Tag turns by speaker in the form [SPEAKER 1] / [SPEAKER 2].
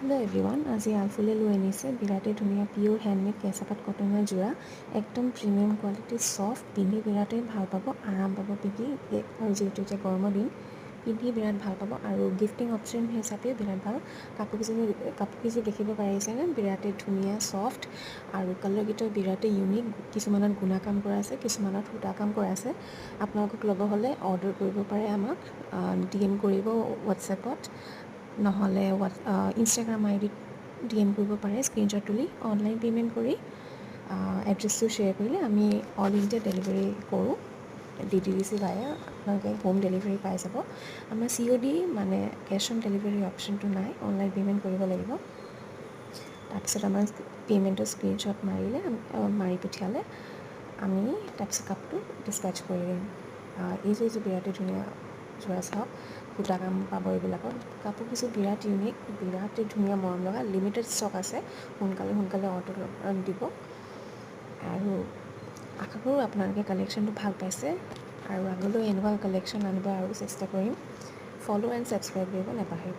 [SPEAKER 1] hello everyone आज आलफुले লৈ আনিছে বিৰাটেই ধুনীয়া পিয়'ৰ হেণ্ডমেড কেঁচাপাত কটনৰ যোৰা একদম প্ৰিমিয়াম কোৱালিটি সফ্ট পিন্ধি বিৰাটেই ভাল পাব আৰাম পাব পিন্ধি আৰু যিহেতু এতিয়া গৰমৰ দিন পিন্ধি বিৰাট ভাল পাব আৰু গিফটিং অপশ্যন হিচাপেও বিৰাট ভাল কাপোৰকেইযোৰ দেখিব পাৰিছেনে বিৰাটেই ধুনীয়া সফ্ট আৰু কালাৰকেইটা বিৰাটেই ইউনিক কিছুমানত গুণা কাম কৰা আছে কিছুমানত সূতা কাম কৰা আছে আপোনালোকক ল'ব হ'লে অৰ্ডাৰ কৰিব পাৰে আমাক DM কৰিব হোৱাটছএপত নহ'লে ইনষ্টাগ্ৰাম আইডিত DM কৰিব পাৰে স্ক্ৰীনশ্বট তুলি অনলাইন পে'মেণ্ট কৰি এড্ৰেছটো শ্বেয়াৰ কৰিলে আমি অল ইণ্ডিয়া ডেলিভাৰী কৰোঁ DTDC ভায়া আপোনালোকে হোম ডেলিভাৰী পাই যাব আমাৰ COD মানে কেছ অন ডেলিভাৰী অপশ্যনটো নাই অনলাইন পে'মেণ্ট কৰিব লাগিব তাৰপিছত আমাৰ পে'মেণ্টৰ স্ক্ৰীনশ্বট মাৰি পঠিয়ালে আমি তাৰপিছত কাপটো ডিছপেচ কৰি দিম এইযোৰ বিৰাটেই ধুনীয়া যোৰা চাওক সূতা কাম পাব এইবিলাকত কাপোৰকেইযোৰ বিৰাট ইউনিক বিৰাটেই ধুনীয়া মৰম লগা লিমিটেড ষ্টক আছে সোনকালে অৰ্ডাৰ দিব আৰু আশা কৰোঁ আপোনালোকে কালেকশ্যনটো ভাল পাইছে আৰু আগলৈ এনেকুৱা কালেকশ্যন আনিব আৰু চেষ্টা কৰিম ফ'ল' এণ্ড ছাবস্ক্ৰাইব কৰিব নাপাহৰিব